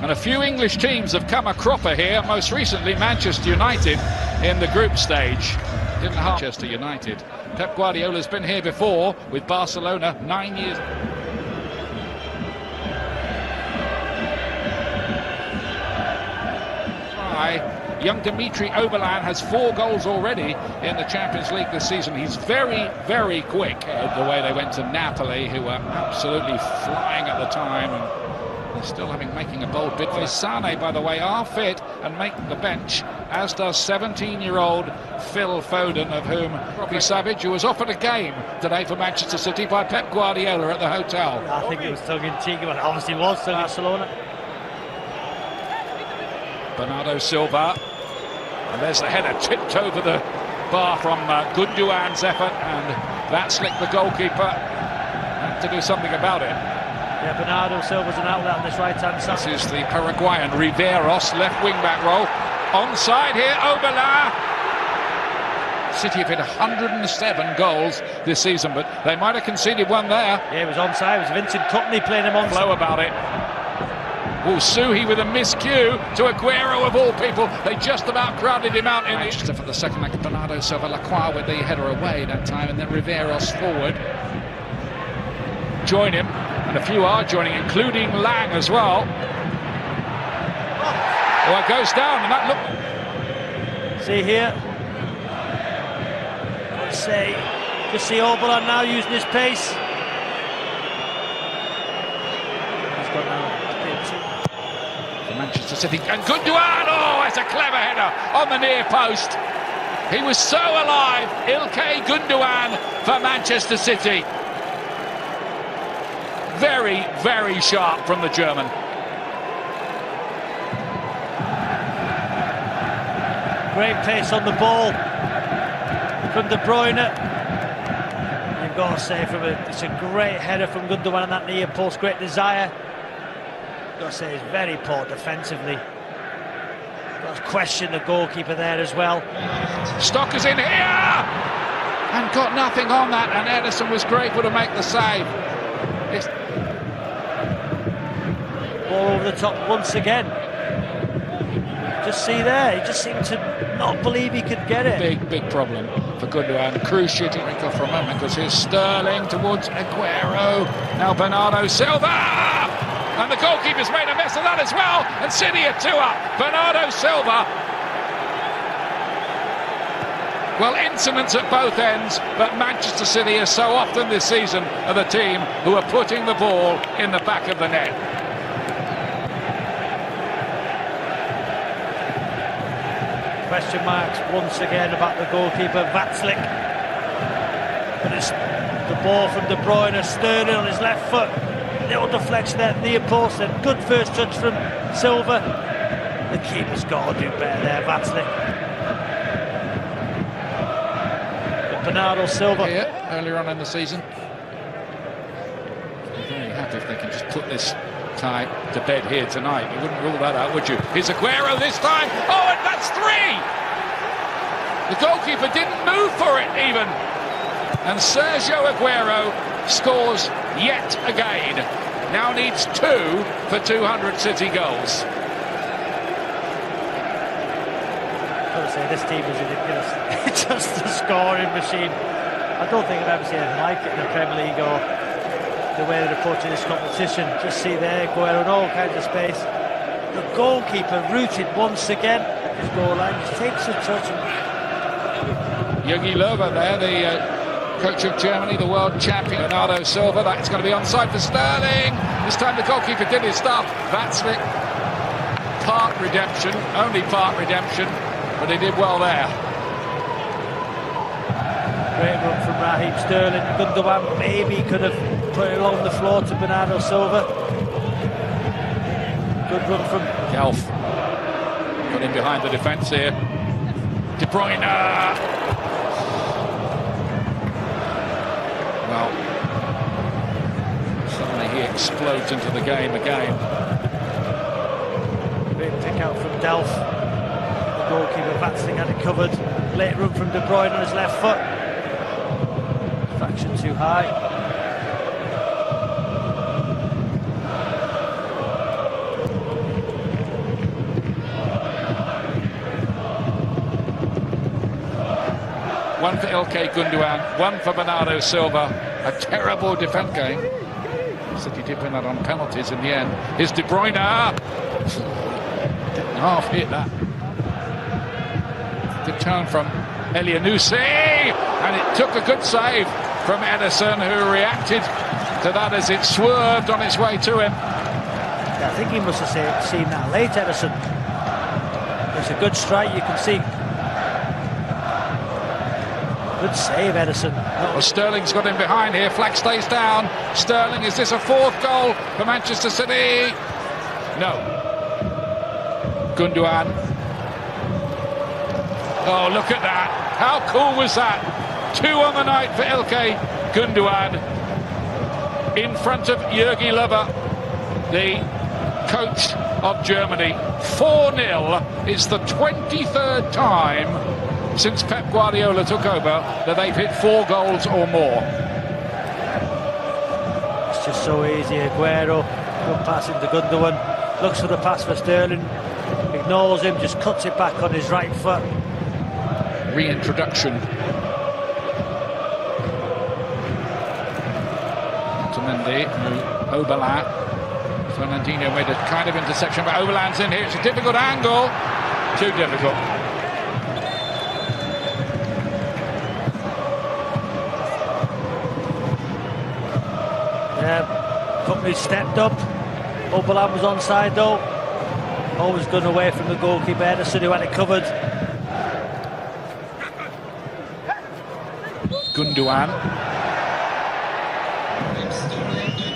And a few English teams have come a cropper here, most recently Manchester United in the group stage. Didn't Manchester United. Pep Guardiola's been here before with Barcelona 9 years. Young Dimitri Oberlan has 4 goals already in the Champions League this season. He's very, very quick. The way they went to Napoli, who were absolutely flying at the time, and they're still making a bold bid for Sane, by the way, are fit and make the bench, as does 17-year-old Phil Foden, of whom Robbie Savage, who was offered a game today for Manchester City by Pep Guardiola at the hotel. I think it was tongue-in-cheek, but obviously was to Barcelona. Bernardo Silva, and there's the header tipped over the bar from Gundogan's effort, and that slicked the goalkeeper. Had to do something about it. Yeah, Bernardo Silva's an outlet on this right-hand side. This is the Paraguayan Riveros, left wing-back role. Onside here, Oberla. City have hit 107 goals this season, but they might have conceded one there. Yeah, it was onside. It was Vincent Kompany playing him onside. Flow about it. Oh, Suhi with a miscue to Aguero of all people. They just about crowded him out in Manchester for the second leg. Bernardo Silva, Lacroix with the header away that time, and then Riveros forward. Join him, and a few are joining, including Lang as well. Oh, it goes down, and that look. See here. Let's say, just see Oberlan now using his pace. He's got now. Manchester City, and Gundogan, oh, it's a clever header on the near post. He was so alive, Ilkay Gundogan for Manchester City. Very, very sharp from the German. Great pace on the ball from De Bruyne. You've got to say, it's a great header from Gundogan on that near post, great desire. Got to say, he's very poor defensively. Got to question the goalkeeper there as well. Stocker's in here and got nothing on that, and Ederson was grateful to make the save. Ball over the top once again. Just see there, he just seemed to not believe he could get it. Big problem for Gundogan. Cruz shooting off for a moment, because here's Sterling towards Aguero. Now Bernardo Silva! And the goalkeeper's made a mess of that as well, and City are 2 up. Bernardo Silva. Well, incidents at both ends, but Manchester City, as so often this season, are the team who are putting the ball in the back of the net. Question marks once again about the goalkeeper, Vatslik. But it's the ball from De Bruyne, Sterling on his left foot. Little deflection there, near post, and good first touch from Silva. The keeper's got to do better there, Vatslik. But Bernardo Silva. Here, earlier on in the season. I'm very happy if they can just put this tie to bed here tonight. You wouldn't rule that out, would you? Here's Aguero this time. Oh, and that's 3! The goalkeeper didn't move for it even. And Sergio Aguero scores yet again. Now needs 2 for 200 City goals. I've got to say, this team is ridiculous. It's just a scoring machine. I don't think I've ever seen anything like it in the Premier League, or the way they're approaching this competition. Just see there, Aguero in all kinds of space. The goalkeeper rooted once again at his goal line. Just takes a touch. Jogi Löw there, the coach of Germany, the world champion. Bernardo Silva, that's going to be onside for Sterling. This time the goalkeeper did his stuff. Vatslik, part redemption, only part redemption, but he did well there. Great run from Raheem Sterling. Gundogan maybe could have put it along the floor to Bernardo Silva. Good run from Gelf. Got in behind the defence here. De Bruyne. Well, suddenly he explodes into the game again. Great pick out from Delph. The goalkeeper Vatsling had it covered. Late run from De Bruyne on his left foot. Fraction too high. one for Ilkay Gundogan, one for Bernardo Silva. A terrible defence game. City did win that on penalties in the end. Here's De Bruyne. Didn't half hit that. Good turn from Elianusi, and it took a good save from Ederson, who reacted to that as it swerved on its way to him. Yeah, I think he must have seen that late, Ederson. It's a good strike, you can see. Good save, Ederson. Well, Sterling's got him behind here. Flag stays down. Sterling, is this a fourth goal for Manchester City? No. Gundogan. Oh, look at that. How cool was that? 2 on the night for Ilkay Gundogan in front of Jürgen Löw, the coach of Germany. 4-0. It's the 23rd time since Pep Guardiola took over that they've hit 4 goals or more. It's just so easy. Aguero, good pass into Gundogan, looks for the pass for Sterling, ignores him, just cuts it back on his right foot. Reintroduction to Mendy, Oberlin. Fernandinho made a kind of interception, but Oberlin's in here. It's a difficult angle. Too difficult. Yeah, Company stepped up. Oberlin was onside though. Always gone away from the goalkeeper Ederson, who had it covered. Gundogan.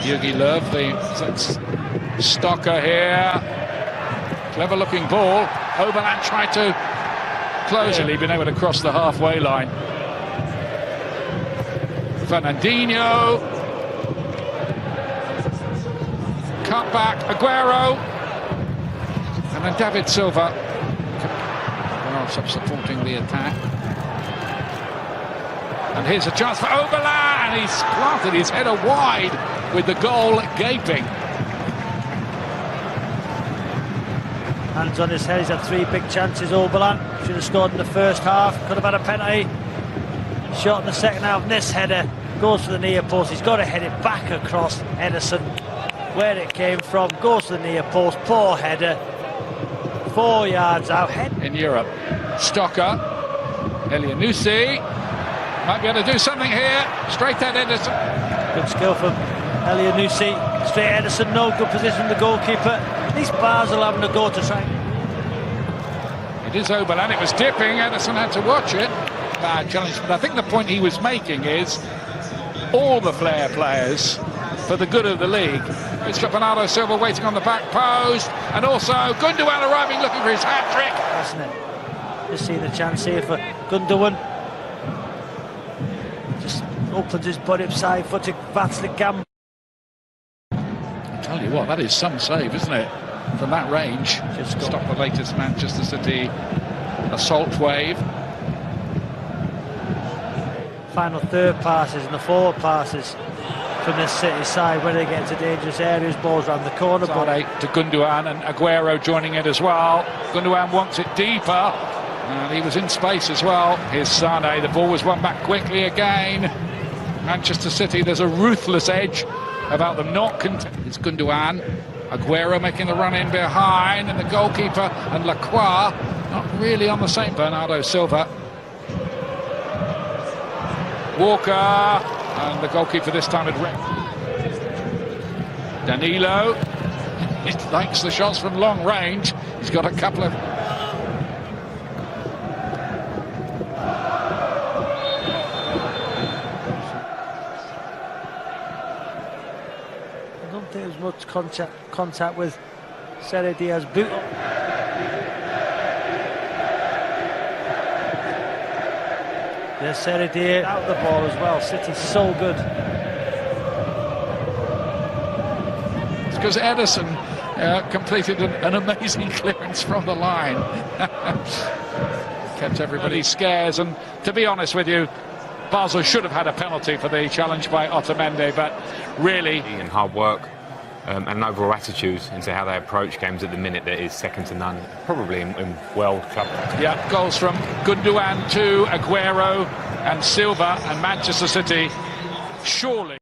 Jürgen Löw, the stalker here. Clever looking ball. Oberlin tried to close it, been able to cross the halfway line. Fernandinho. Cut back, Aguero. And then David Silva. Supporting the attack. And here's a chance for Oberlin. He's planted his header wide with the goal gaping. Hands on his head, he's had 3 big chances, Oberlin. Should have scored in the first half, could have had a penalty. Shot in the second half, this header goes to the near post. He's got to head it back across Ederson, where it came from, goes to the near post, poor header. 4 yards out. In Europe, Stocker, Elianusi. Might be able to do something here. Straight at Ederson. Good skill from Elianusi. Straight at Ederson, no good position the goalkeeper. At least Basel having a go to try. It is Oberlin, it was dipping. Ederson had to watch it. Bad challenge, but I think the point he was making is all the flair players for the good of the league. It's got Bernardo Silva waiting on the back post, and also Gundogan arriving looking for his hat-trick. Hasn't it? Just seen the chance here for Gundogan. Just opens his body up side footed, bats the gam. I tell you what, that is some save, isn't it? From that range. Just stop the latest Manchester City assault wave. Final third passes and the forward passes from this City side when they get into dangerous areas, balls around the corner. To Gundogan, and Aguero joining it as well. Gundogan wants it deeper, and he was in space as well. Here's Sane, the ball was won back quickly again. Manchester City, there's a ruthless edge about them not contesting. It's Gundogan, Aguero making the run in behind, and the goalkeeper and Lacroix not really on the same. Bernardo Silva. Walker, and the goalkeeper this time had wrecked. Danilo, he likes the shots from long range. He's got a couple of... I don't think there's much contact with Sere Diaz's boot. There's Sere Diaz out the ball as well. City's so good. It's because Ederson completed an amazing clearance from the line. Kept everybody scares, and to be honest with you, Basel should have had a penalty for the challenge by Otamendi, but really... And hard work and an overall attitude into how they approach games at the minute that is second to none, probably in World Cup. Yeah, goals from Gundogan to Aguero. and Silva and Manchester City surely